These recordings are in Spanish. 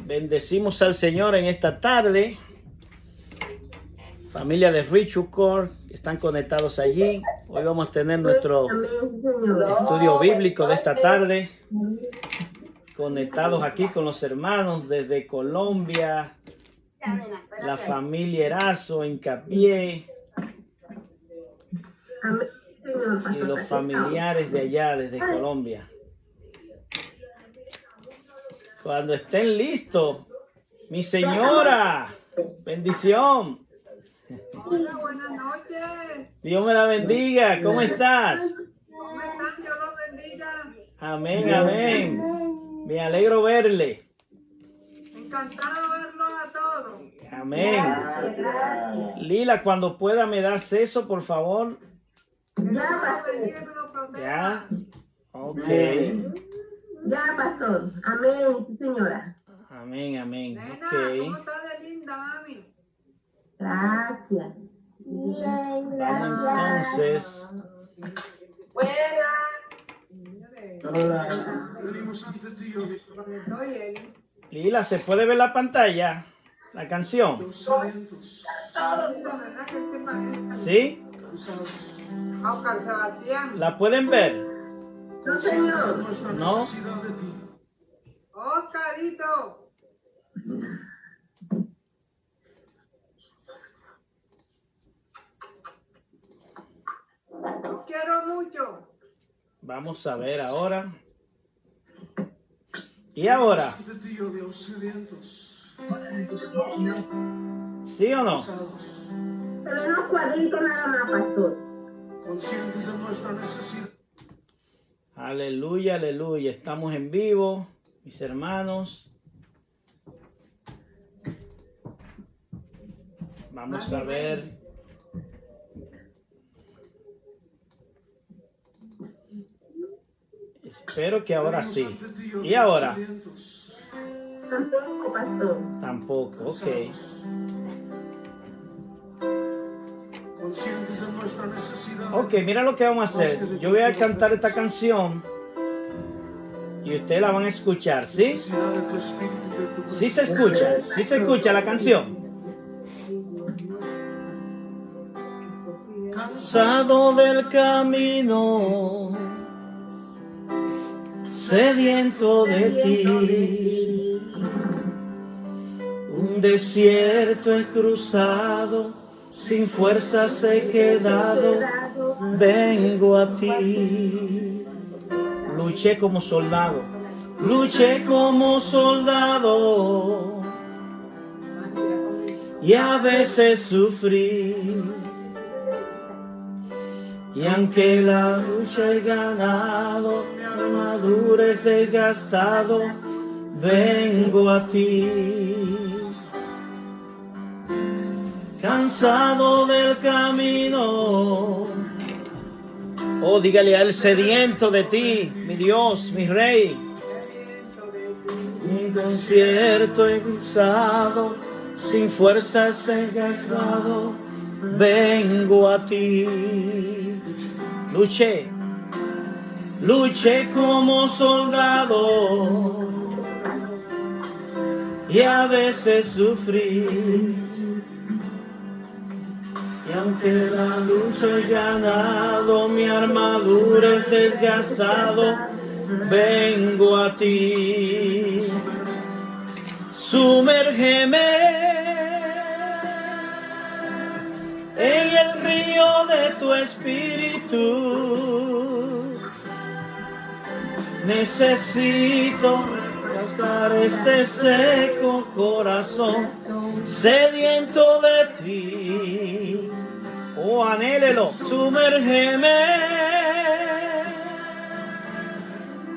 Bendecimos al Señor en esta tarde. Familia de Richwood Court, están conectados allí. Hoy vamos a tener nuestro estudio bíblico de esta tarde. Conectados aquí con los hermanos desde Colombia, la familia Erazo, Hincapié, y los familiares de allá desde Colombia. Cuando estén listos, mi señora, bendición. Hola, buenas noches. Dios me la bendiga. ¿Cómo estás? ¿Cómo están? Dios los bendiga. Amén, amén. Me alegro verle. Encantado de verlos a todos. Amén. Lila, cuando pueda me das eso, por favor. Que Dios los bendiga y que los proteja. Ya. Ok. Ya, pastor. Amén, sí, señora. Amén, amén. Nena, Ok. ¿cómo estás de linda, mami? Gracias. Bien, Vamos entonces. Porque estoy él. Lila, ¿se puede ver la pantalla? La canción. ¿Verdad que te parece? ¿Sí? A Oscar Sebastián. ¿La pueden ver? No, señor. ¿No? Oscarito. Los quiero mucho. Vamos a ver ahora. ¿Y ahora? ¿Sí o no? Se ven los cuadritos nada más, pastor. Conscientes de nuestra necesidad. Aleluya, aleluya. Estamos en vivo, mis hermanos. Vamos a ver. Espero que ahora sí. ¿Y ahora? Tampoco, pastor. Tampoco, ok. Conscientes de nuestra necesidad. Ok, mira lo que vamos a hacer. Yo voy a cantar esta canción y ustedes la van a escuchar, ¿sí? Necesidad de tu espíritu, de tu ¿Sí se escucha? ¿Sí se escucha la canción? Cansado del camino, sediento de ti, un desierto he cruzado, sin fuerzas he quedado, vengo a ti. Luché como soldado, y a veces sufrí. Y aunque la lucha he ganado, mi armadura es desgastado, vengo a ti. Cansado del camino. Oh, dígale al sediento de ti, mi Dios, mi Rey. Un desierto he cruzado, sin fuerzas desgastado, vengo a ti. Luché como soldado y a veces sufrí. Y aunque la lucha he ganado, mi armadura es desgastado, vengo a ti. Sumérgeme en el río de tu espíritu. Necesito refrescar este seco corazón, sediento de ti. Oh, anhélelo, sumérgeme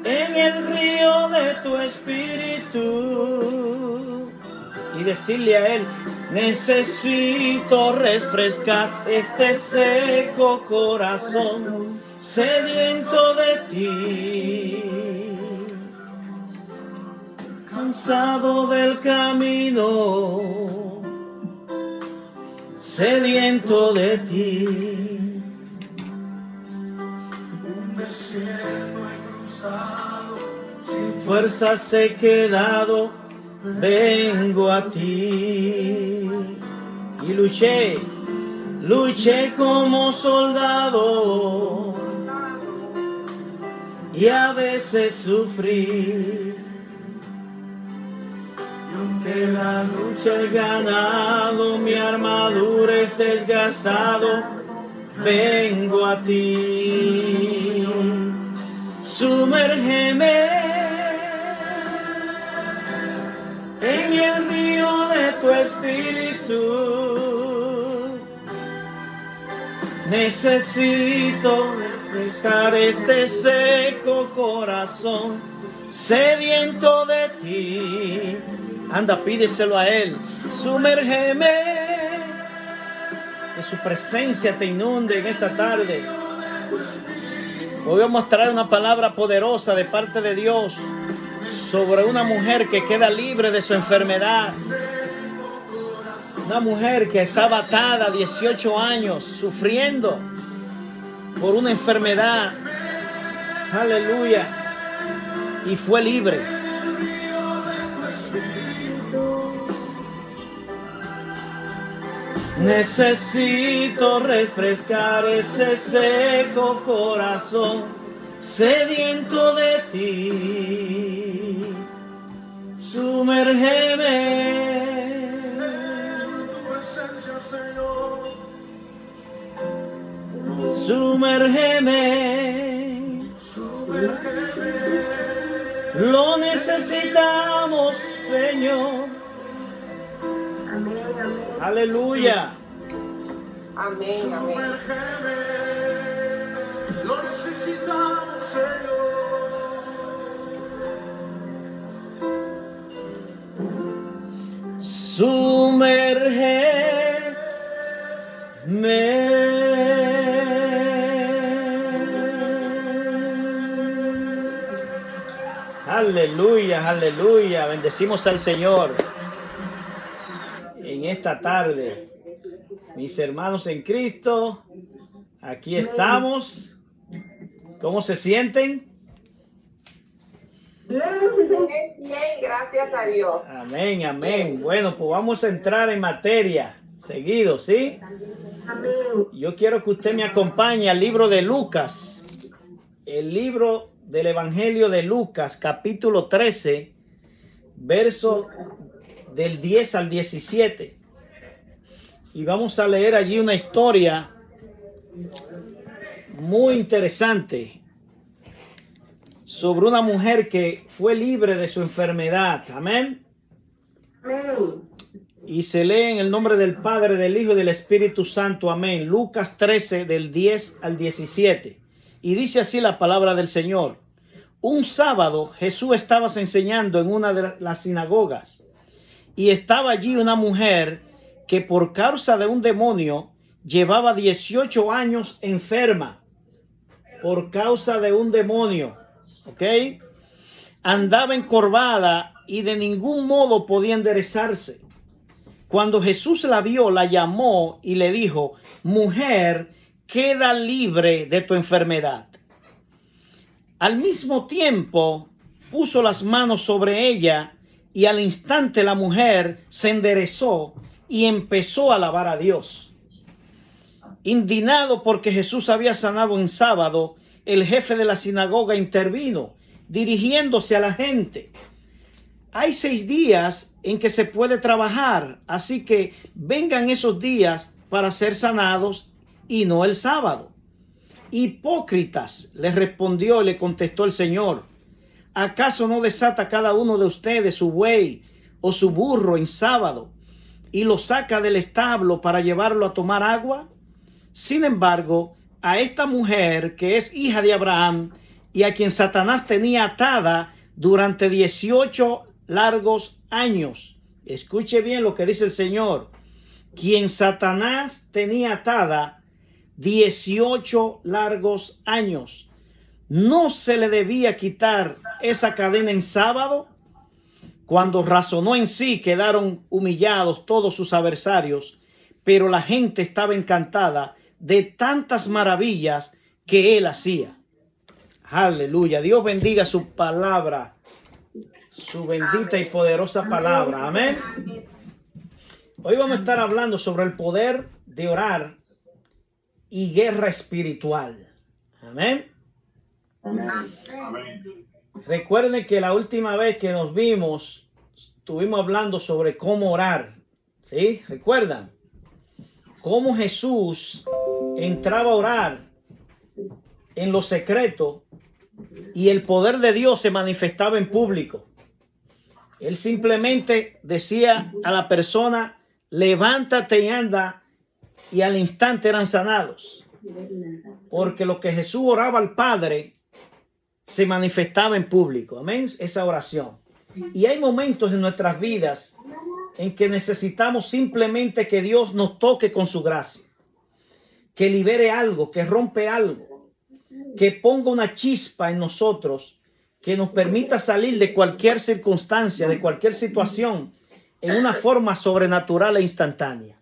en el río de tu espíritu. Y decirle a él, necesito refrescar este seco corazón, sediento de ti. Cansado del camino, sediento de ti. Un desierto he cruzado, sin Fuerzas he quedado, vengo a ti. Y luché como soldado y a veces sufrí. Y aunque la lucha he ganado, mi armadura es desgastado, vengo a ti. Sumérgeme en el río de tu espíritu. Necesito refrescar este seco corazón, sediento de ti. Anda, pídeselo a Él. Sumérgeme, que su presencia te inunde en esta tarde. Hoy vamos a traer una palabra poderosa de parte de Dios sobre una mujer que queda libre de su enfermedad. Una mujer que estaba atada 18 años sufriendo por una enfermedad. Aleluya. Y fue libre. Necesito refrescar ese seco corazón, sediento de ti. Sumérgeme. Sumérgeme. Lo necesitamos, Señor. Amén, amén. Aleluya. Amén, amén. Lo necesitamos, Señor. Aleluya, aleluya. Bendecimos al Señor en esta tarde. Mis hermanos en Cristo, aquí estamos. ¿Cómo se sienten? Bien, sí, señor. Bien, gracias a Dios. Amén, amén. Bueno, pues vamos a entrar en materia seguido, ¿sí? Amén. Yo quiero que usted me acompañe al libro de Lucas, el libro del Evangelio de Lucas, capítulo 13, verso del 10 al 17. Y vamos a leer allí una historia muy interesante sobre una mujer que fue libre de su enfermedad. Amén. Amén. Y se lee en el nombre del Padre, del Hijo y del Espíritu Santo. Amén. Lucas 13, del 10 al 17. Y dice así la palabra del Señor. Un sábado Jesús estaba enseñando en una de las sinagogas. Y estaba allí una mujer que por causa de un demonio llevaba 18 años enferma. Por causa de un demonio. ¿Ok? Andaba encorvada y de ningún modo podía enderezarse. Cuando Jesús la vio, la llamó y le dijo: mujer, queda libre de tu enfermedad. Al mismo tiempo, puso las manos sobre ella y al instante la mujer se enderezó y empezó a alabar a Dios. Indignado porque Jesús había sanado en sábado, el jefe de la sinagoga intervino, dirigiéndose a la gente. Hay 6 días en que se puede trabajar, así que vengan esos días para ser sanados y no el sábado. Hipócritas, le respondió y le contestó el Señor. ¿Acaso no desata cada uno de ustedes su buey o su burro en sábado y lo saca del establo para llevarlo a tomar agua? Sin embargo, a esta mujer que es hija de Abraham y a quien Satanás tenía atada durante 18 largos años. Escuche bien lo que dice el Señor. Quien Satanás tenía atada 18 largos años. ¿No se le debía quitar esa cadena en sábado? Cuando razonó en sí, quedaron humillados todos sus adversarios, pero la gente estaba encantada de tantas maravillas que él hacía. Aleluya. Dios bendiga su palabra su bendita y poderosa palabra. Amén. Hoy vamos a estar hablando sobre el poder de orar y guerra espiritual. Amén. Recuerden que la última vez que nos vimos, estuvimos hablando sobre cómo orar. ¿Sí? ¿Recuerdan? Cómo Jesús entraba a orar en lo secreto y el poder de Dios se manifestaba en público. Él simplemente decía a la persona, levántate y anda, y al instante eran sanados. Porque lo que Jesús oraba al Padre se manifestaba en público. Amén. Esa oración. Y hay momentos en nuestras vidas en que necesitamos simplemente que Dios nos toque con su gracia, que libere algo, que rompe algo, que ponga una chispa en nosotros, que nos permita salir de cualquier circunstancia, de cualquier situación, en una forma sobrenatural e instantánea.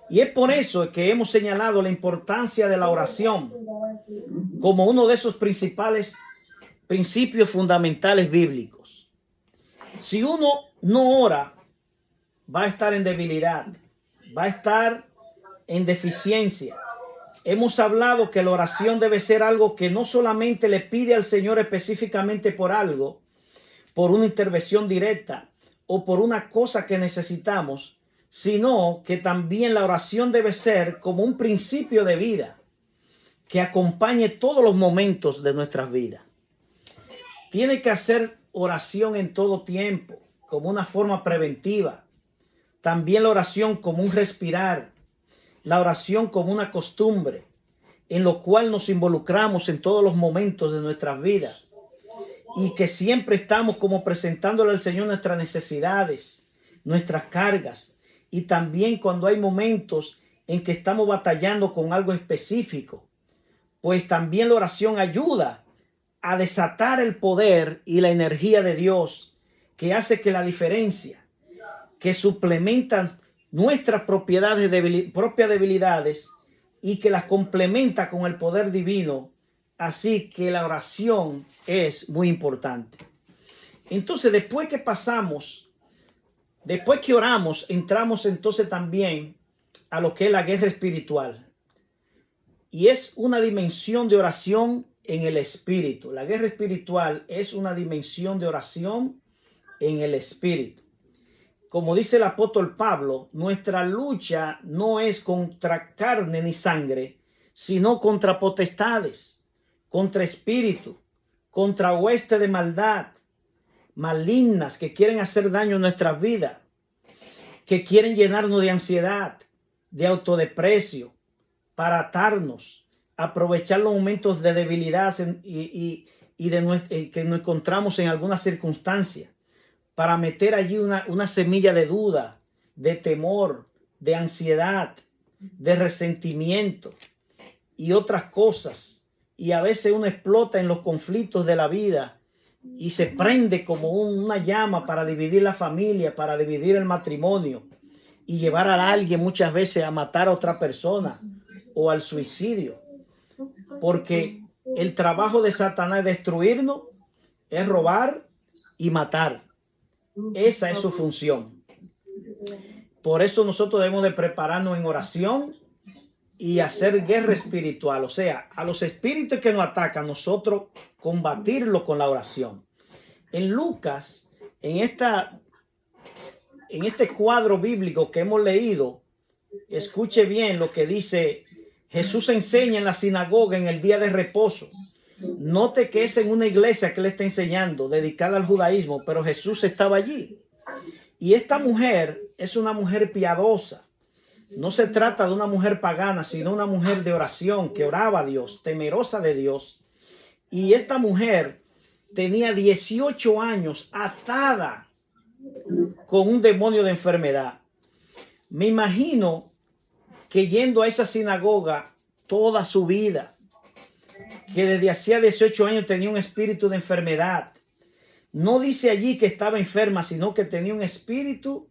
Y es por eso que hemos señalado la importancia de la oración como uno de esos principales principios fundamentales bíblicos. Si uno no ora, va a estar en debilidad, va a estar en deficiencia. Hemos hablado que la oración debe ser algo que no solamente le pide al Señor específicamente por algo, por una intervención directa o por una cosa que necesitamos, sino que también la oración debe ser como un principio de vida que acompañe todos los momentos de nuestras vidas. Tiene que hacer oración en todo tiempo, como una forma preventiva. También la oración como un respirar, la oración como una costumbre, en lo cual nos involucramos en todos los momentos de nuestras vidas y que siempre estamos como presentándole al Señor nuestras necesidades, nuestras cargas, y también cuando hay momentos en que estamos batallando con algo específico, pues también la oración ayuda a desatar el poder y la energía de Dios, que hace que la diferencia, que suplementan nuestras propias debilidades y que las complementa con el poder divino. Así que la oración es muy importante. Entonces, después que oramos, entramos entonces también a lo que es la guerra espiritual. Y es una dimensión de oración en el espíritu. La guerra espiritual es una dimensión de oración en el espíritu. Como dice el apóstol Pablo, nuestra lucha no es contra carne ni sangre, sino contra potestades, contra espíritu, contra huestes de maldad, malignas que quieren hacer daño a nuestras vidas, que quieren llenarnos de ansiedad, de autodeprecio, para atarnos, aprovechar los momentos de debilidad y que nos encontramos en alguna circunstancia, para meter allí una semilla de duda, de temor, de ansiedad, de resentimiento y otras cosas. Y a veces uno explota en los conflictos de la vida y se prende como una llama para dividir la familia, para dividir el matrimonio y llevar a alguien muchas veces a matar a otra persona o al suicidio. Porque el trabajo de Satanás es destruirnos, es robar y matar. Esa es su función. Por eso nosotros debemos de prepararnos en oración y hacer guerra espiritual. O sea, a los espíritus que nos atacan, nosotros combatirlo con la oración. En Lucas, en este cuadro bíblico que hemos leído, escuche bien lo que dice Jesús. Enseña en la sinagoga en el día de reposo. Note que es en una iglesia que le está enseñando, dedicada al judaísmo, pero Jesús estaba allí. Y esta mujer es una mujer piadosa. No se trata de una mujer pagana, sino una mujer de oración que oraba a Dios, temerosa de Dios. Y esta mujer tenía 18 años atada con un demonio de enfermedad. Me imagino que yendo a esa sinagoga toda su vida, que desde hacía 18 años tenía un espíritu de enfermedad. No dice allí que estaba enferma, sino que tenía un espíritu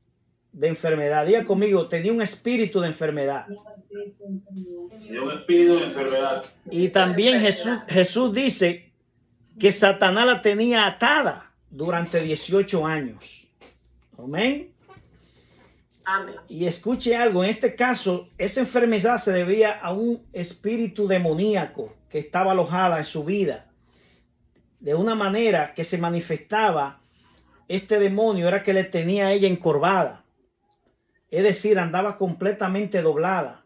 de enfermedad. Diga conmigo, tenía un espíritu de enfermedad. Tenía un espíritu de enfermedad. Y también Jesús dice que Satanás la tenía atada durante 18 años. Amén. Amén. Y escuche algo, en este caso, esa enfermedad se debía a un espíritu demoníaco que estaba alojada en su vida. De una manera que se manifestaba, este demonio era que le tenía a ella encorvada. Es decir, andaba completamente doblada.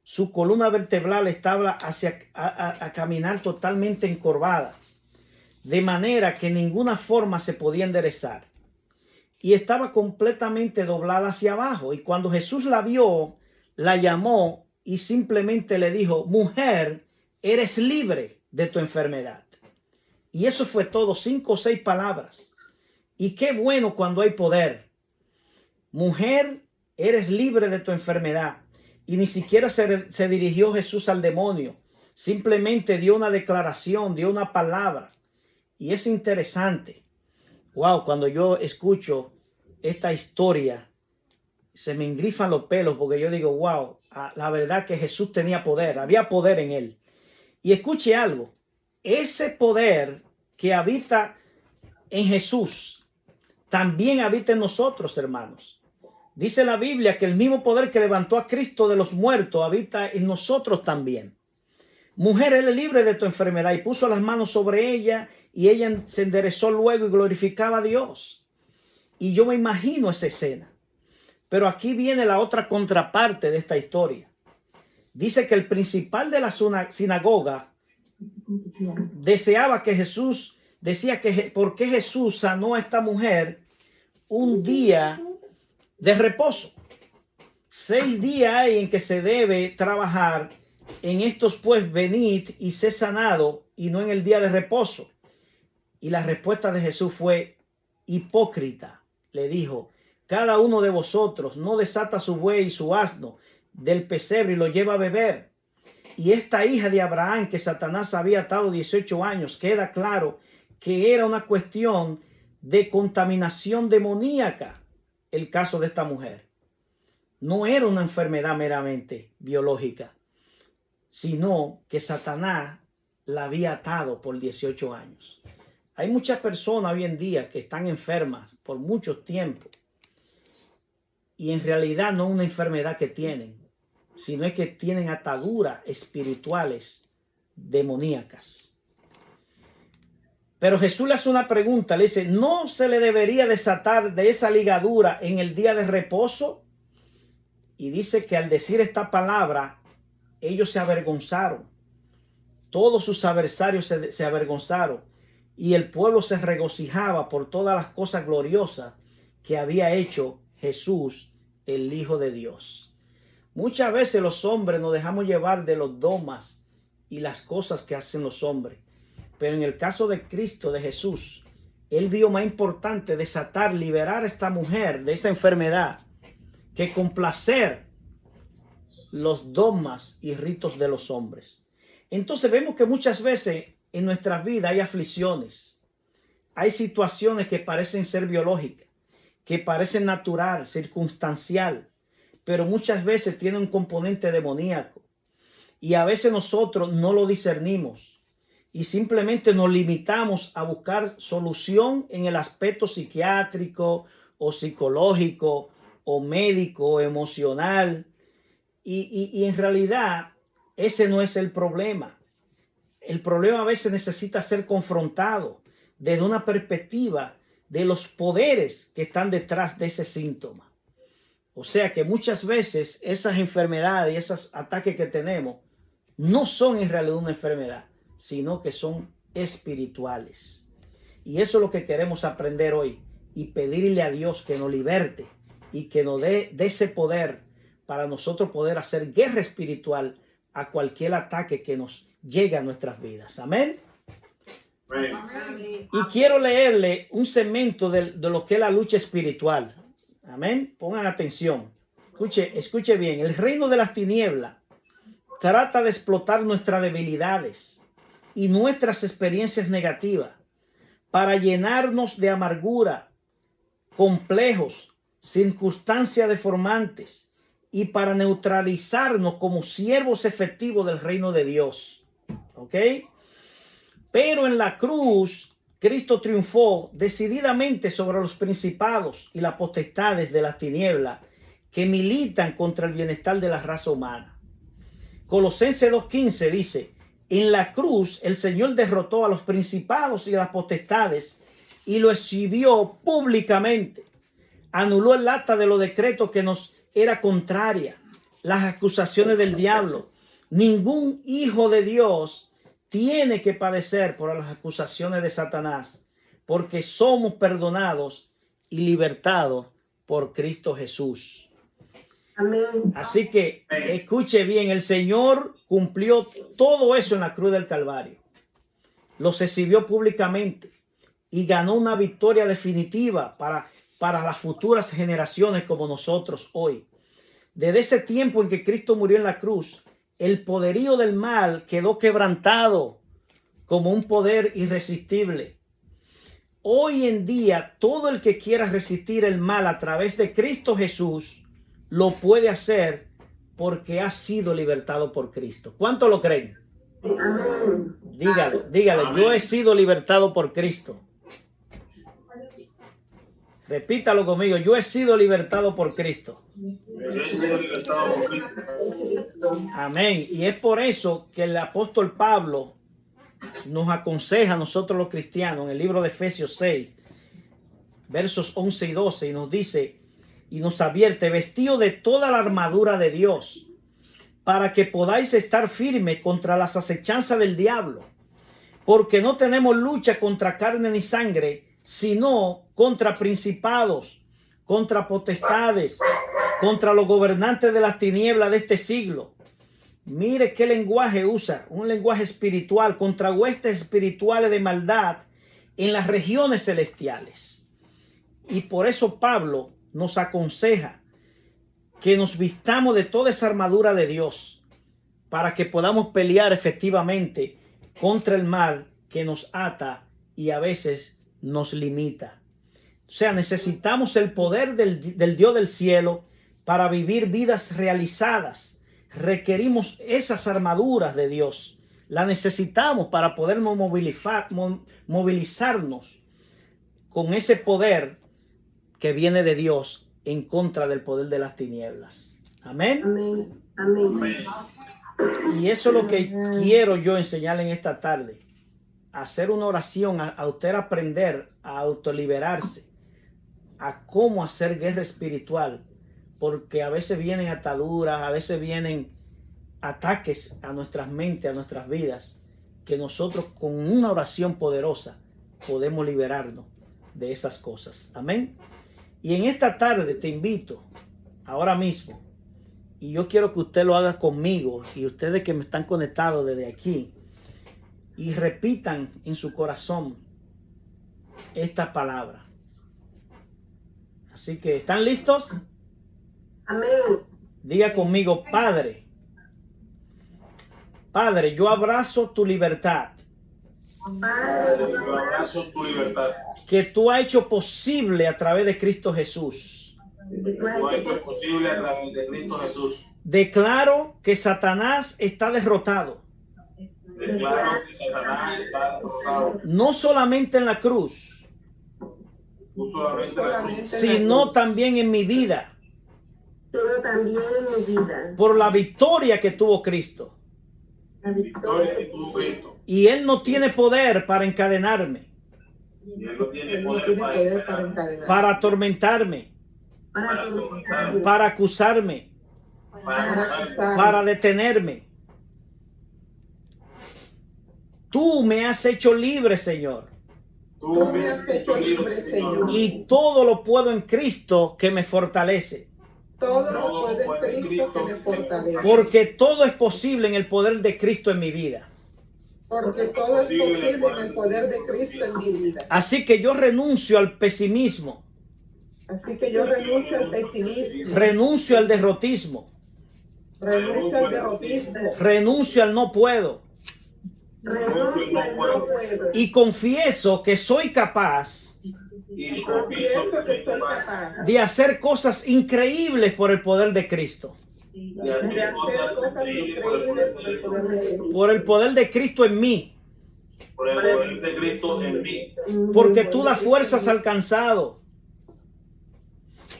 Su columna vertebral estaba hacia a caminar totalmente encorvada, de manera que en ninguna forma se podía enderezar. Y estaba completamente doblada hacia abajo. Y cuando Jesús la vio, la llamó y simplemente le dijo: mujer, eres libre de tu enfermedad. Y eso fue todo, 5 o 6 palabras. Y qué bueno cuando hay poder. Mujer, eres libre de tu enfermedad. Y ni siquiera se dirigió Jesús al demonio. Simplemente dio una declaración, dio una palabra. Y es interesante. Wow, cuando yo escucho esta historia, se me engrifan los pelos porque yo digo, wow, la verdad que Jesús tenía poder, había poder en él. Y escuche algo, ese poder que habita en Jesús también habita en nosotros, hermanos. Dice la Biblia que el mismo poder que levantó a Cristo de los muertos habita en nosotros también. Mujer, eres libre de tu enfermedad, y puso las manos sobre ella y ella se enderezó luego y glorificaba a Dios. Y yo me imagino esa escena. Pero aquí viene la otra contraparte de esta historia. Dice que el principal de la sinagoga deseaba que Jesús, decía que por qué Jesús sanó a esta mujer un día de reposo. 6 días hay en que se debe trabajar. En estos pues venid y sé sanado, y no en el día de reposo. Y la respuesta de Jesús fue: hipócrita, le dijo, cada uno de vosotros no desata su buey y su asno del pesebre y lo lleva a beber. Y esta hija de Abraham que Satanás había atado 18 años, queda claro que era una cuestión de contaminación demoníaca el caso de esta mujer. No era una enfermedad meramente biológica, sino que Satanás la había atado por 18 años. Hay muchas personas hoy en día que están enfermas por mucho tiempo y en realidad no es una enfermedad que tienen, sino es que tienen ataduras espirituales demoníacas. Pero Jesús le hace una pregunta, le dice: ¿no se le debería desatar de esa ligadura en el día de reposo? Y dice que al decir esta palabra, ellos se avergonzaron. Todos sus adversarios se avergonzaron. Y el pueblo se regocijaba por todas las cosas gloriosas que había hecho Jesús, el Hijo de Dios. Muchas veces los hombres nos dejamos llevar de los dogmas y las cosas que hacen los hombres. Pero en el caso de Cristo, de Jesús, Él vio más importante desatar, liberar a esta mujer de esa enfermedad que complacer los dogmas y ritos de los hombres. Entonces vemos que muchas veces en nuestras vidas hay aflicciones, hay situaciones que parecen ser biológicas, que parecen natural, circunstancial, pero muchas veces tienen un componente demoníaco. Y a veces nosotros no lo discernimos y simplemente nos limitamos a buscar solución en el aspecto psiquiátrico o psicológico o médico o emocional. Y en realidad ese no es el problema. El problema a veces necesita ser confrontado desde una perspectiva de los poderes que están detrás de ese síntoma. O sea que muchas veces esas enfermedades y esos ataques que tenemos no son en realidad una enfermedad, sino que son espirituales. Y eso es lo que queremos aprender hoy y pedirle a Dios que nos liberte y que nos dé ese poder para nosotros poder hacer guerra espiritual a cualquier ataque que nos llegue a nuestras vidas. Amén. Amén. Y quiero leerle un segmento de lo que es la lucha espiritual. Amén. Pongan atención. Escuche bien. El reino de las tinieblas trata de explotar nuestras debilidades y nuestras experiencias negativas para llenarnos de amargura, complejos, circunstancias deformantes y para neutralizarnos como siervos efectivos del reino de Dios. ¿Ok? Pero en la cruz Cristo triunfó decididamente sobre los principados y las potestades de las tinieblas que militan contra el bienestar de la raza humana. Colosenses 2:15 dice: en la cruz el Señor derrotó a los principados y a las potestades y lo exhibió públicamente. Anuló el acta de los decretos que nos era contraria, las acusaciones del diablo. Ningún hijo de Dios tiene que padecer por las acusaciones de Satanás, porque somos perdonados y libertados por Cristo Jesús. Amén. Así que escuche bien, el Señor cumplió todo eso en la cruz del Calvario. Los exhibió públicamente y ganó una victoria definitiva para las futuras generaciones como nosotros hoy. Desde ese tiempo en que Cristo murió en la cruz, el poderío del mal quedó quebrantado como un poder irresistible. Hoy en día, todo el que quiera resistir el mal a través de Cristo Jesús, lo puede hacer porque ha sido libertado por Cristo. ¿Cuánto lo creen? Amén. Dígale, yo he sido libertado por Cristo. Repítalo conmigo, yo he sido libertado por Cristo. Yo he sido libertado por Cristo. Amén. Y es por eso que el apóstol Pablo nos aconseja a nosotros los cristianos en el libro de Efesios 6, versos 11 y 12, y nos dice y nos advierte: vestido de toda la armadura de Dios, para que podáis estar firmes contra las acechanzas del diablo, porque no tenemos lucha contra carne ni sangre, sino contra principados, contra potestades, contra los gobernantes de las tinieblas de este siglo. Mire qué lenguaje usa, un lenguaje espiritual, contra huestes espirituales de maldad en las regiones celestiales. Y por eso Pablo nos aconseja que nos vistamos de toda esa armadura de Dios para que podamos pelear efectivamente contra el mal que nos ata y a veces nos limita. O sea, necesitamos el poder del Dios del cielo para vivir vidas realizadas. Requerimos esas armaduras de Dios. La necesitamos para poder movilizarnos con ese poder que viene de Dios en contra del poder de las tinieblas. Amén. Amén. Amén. Y eso es lo que quiero yo enseñarle en esta tarde. Hacer una oración, a usted aprender a autoliberarse, a cómo hacer guerra espiritual, porque a veces vienen ataduras, a veces vienen ataques a nuestras mentes, a nuestras vidas, que nosotros con una oración poderosa podemos liberarnos de esas cosas. Amén. Y en esta tarde te invito ahora mismo, y yo quiero que usted lo haga conmigo y ustedes que me están conectados desde aquí, y repitan en su corazón esta palabra. Así que, ¿están listos? Amén. Diga conmigo: Padre, Padre, yo abrazo tu libertad Padre, Yo abrazo tu libertad. que tú has hecho posible a través de Cristo Jesús. Lo hecho posible a través de Cristo Jesús. Declaro que Satanás está derrotado, Declaro que Satanás está derrotado. no solamente en la cruz, No solamente la cruz, sino también en mi vida, pero también en mi vida. por la victoria que tuvo Cristo. La victoria que victoria. tuvo Cristo. Y Él no tiene poder para encadenarme, Y Él no tiene Él no poder tiene para poder para encadenar, encadenar, para atormentarme, Para atormentarme. para acusarme, para acusarme. para detenerme. Tú me has hecho libre, Señor, Tú me has hecho libre, Señor. y todo lo puedo en Cristo que me fortalece. todo lo puede en Cristo que me fortalece. Porque todo es posible en el poder de Cristo en mi vida. Porque todo es posible en el poder de Cristo en mi vida. Así que yo renuncio al pesimismo, Así que yo renuncio al pesimismo, renuncio al derrotismo, renuncio al derrotismo, renuncio al no puedo Renuncio al no puedo. y confieso que soy capaz Y Confieso confieso que soy capaz de hacer cosas increíbles por el poder de Cristo. de de hacer hacer cosas cosas increíbles por el increíbles por el poder de Cristo. Por el poder de Cristo en mí. por el poder de Cristo en mí. Porque tú das fuerzas al cansado.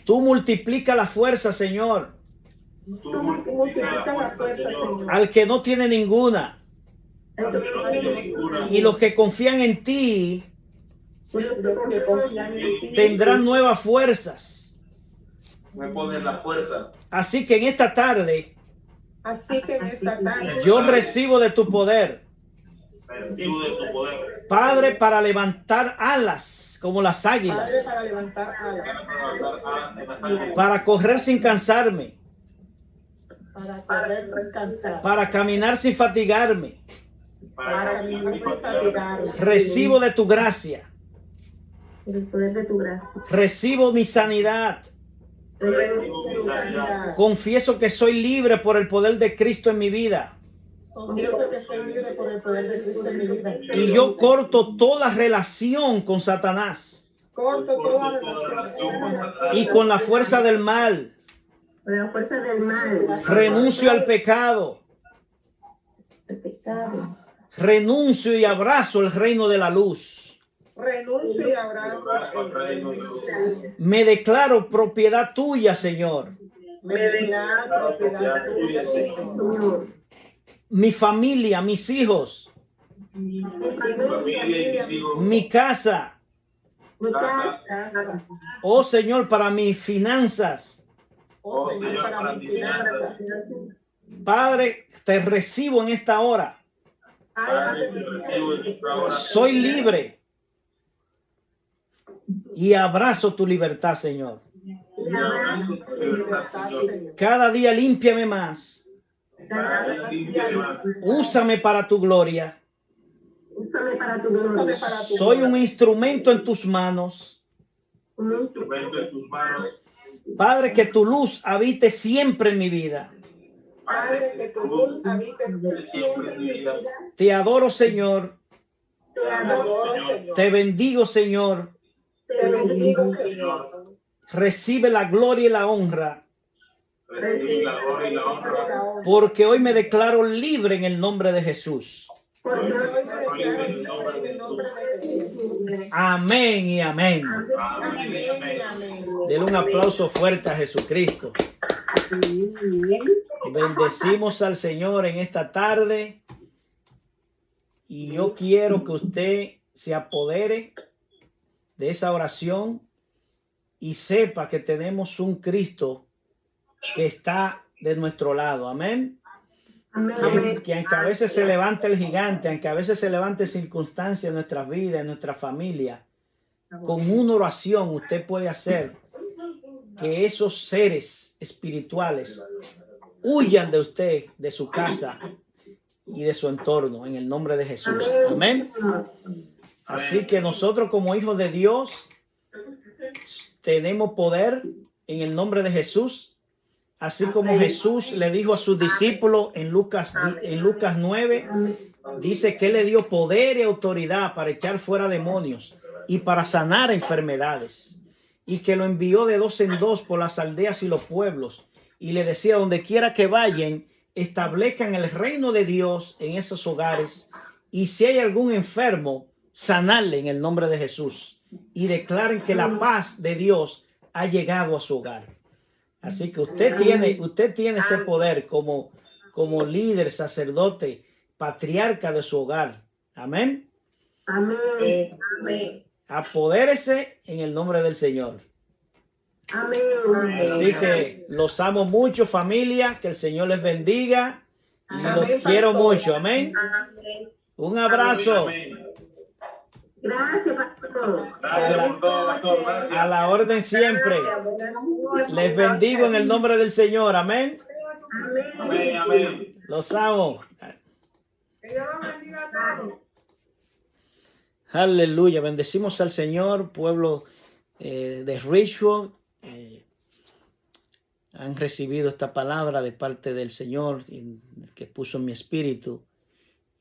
Tú multiplicas la fuerza, Señor, Tú multiplicas la fuerza, Señor, al que no tiene ninguna. al que no tiene ninguna. Y los que confían en ti Los que confían en ti tendrán nuevas fuerzas. Me pones la fuerza. Así que en esta tarde Así que en esta tarde yo recibo de tu poder, Recibo de tu poder. Padre, para levantar alas como las Padre, águilas, para levantar alas, Para levantar alas en las águilas. para correr sin cansarme, para correr sin cansar, para caminar sin fatigarme. para caminar sin fatigarme. Recibo de tu gracia, Por el poder de tu gracia. recibo mi sanidad. Recibo mi sanidad. Confieso que soy libre por el poder de Cristo en mi vida. Confieso que estoy libre por el poder de Cristo en mi vida. Y yo corto toda relación con Satanás Corto toda relación relación con Satanás. y con la fuerza del mal. Por la fuerza del mal. Renuncio al pecado. El pecado. Renuncio y abrazo el reino de la luz. Renuncio y abrazo el reino de Dios. Me declaro propiedad tuya, Señor. Me declaro propiedad tuya, Señor. Señor. Mi familia, mis hijos, Mi familia y mis hijos. mi casa. Mi casa. Casa. Oh Señor, para mis finanzas. Oh Señor, para mis finanzas. Padre, te recibo en esta hora. Padre, Te recibo en esta hora. Soy libre. Y abrazo tu libertad, Señor. Y abrazo tu libertad, Señor. Cada día límpiame más. Cada día límpiame más. Úsame para tu gloria. Úsame para tu Úsame gloria. para tu Soy un gloria. instrumento en tus manos. Instrumento en tus manos. Padre, que tu luz habite siempre en mi vida. Padre, que tu luz habite Siempre en mi vida. Te adoro, Señor. Te adoro, Señor. Te bendigo, Señor. Te bendigo, Señor. Recibe la gloria y la honra, Recibe la gloria y la honra. porque hoy me declaro libre en el nombre de Jesús. Porque hoy me declaro libre en el nombre de Jesús. Amén y amén. Amén y amén. Denle un aplauso fuerte a Jesucristo. Bendecimos al Señor en esta tarde. Y yo quiero que usted se apodere de esa oración y sepa que tenemos un Cristo que está de nuestro lado. Amén. Que aunque a veces se levante el gigante, aunque a veces se levante circunstancias en nuestras vidas, en nuestra familia, con una oración usted puede hacer que esos seres espirituales huyan de usted, de su casa y de su entorno, en el nombre de Jesús. Amén. Así que nosotros como hijos de Dios tenemos poder en el nombre de Jesús. Así como Jesús le dijo a sus discípulos en Lucas 9, dice que Él le dio poder y autoridad para echar fuera demonios y para sanar enfermedades. Y que lo envió de 2 en 2 por las aldeas y los pueblos. Y le decía, donde quiera que vayan, establezcan el reino de Dios en esos hogares. Y si hay algún enfermo, sanarle en el nombre de Jesús. Y declaren que la paz de Dios ha llegado a su hogar. Así que usted tiene ese poder como líder, sacerdote, patriarca de su hogar. Amén. Amén. Amén. Apodérese en el nombre del Señor. Amén. Así que los amo mucho, familia. Que el Señor les bendiga. Y los Amén, quiero pastor. mucho. Amén. Amén. Un abrazo. Amén. Gracias, pastor. Gracias por todo, pastor. Gracias. A la orden siempre. Les bendigo en el nombre del Señor. Amén. Amén, amén. Los amo. Que Dios los bendiga a todos. Aleluya. Bendecimos al Señor, pueblo de Richwood. Han recibido esta palabra de parte del Señor que puso en mi espíritu.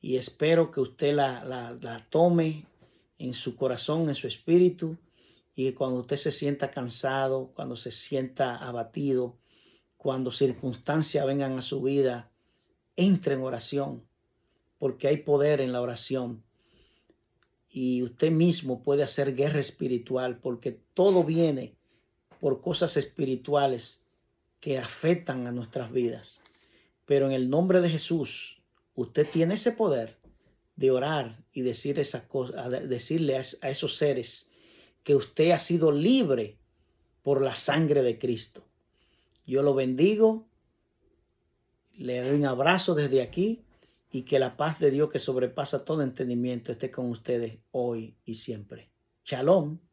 Y espero que usted la tome en su corazón, en su espíritu. Y que cuando usted se sienta cansado, cuando se sienta abatido, cuando circunstancias vengan a su vida, entre en oración. Porque hay poder en la oración. y usted mismo puede hacer guerra espiritual, porque todo viene por cosas espirituales que afectan a nuestras vidas. Pero en el nombre de Jesús, usted tiene ese poder de orar y decir esas cosas, decirle a esos seres que usted ha sido libre por la sangre de Cristo. Yo lo bendigo, le doy un abrazo desde aquí y que la paz de Dios que sobrepasa todo entendimiento esté con ustedes hoy y siempre. Shalom.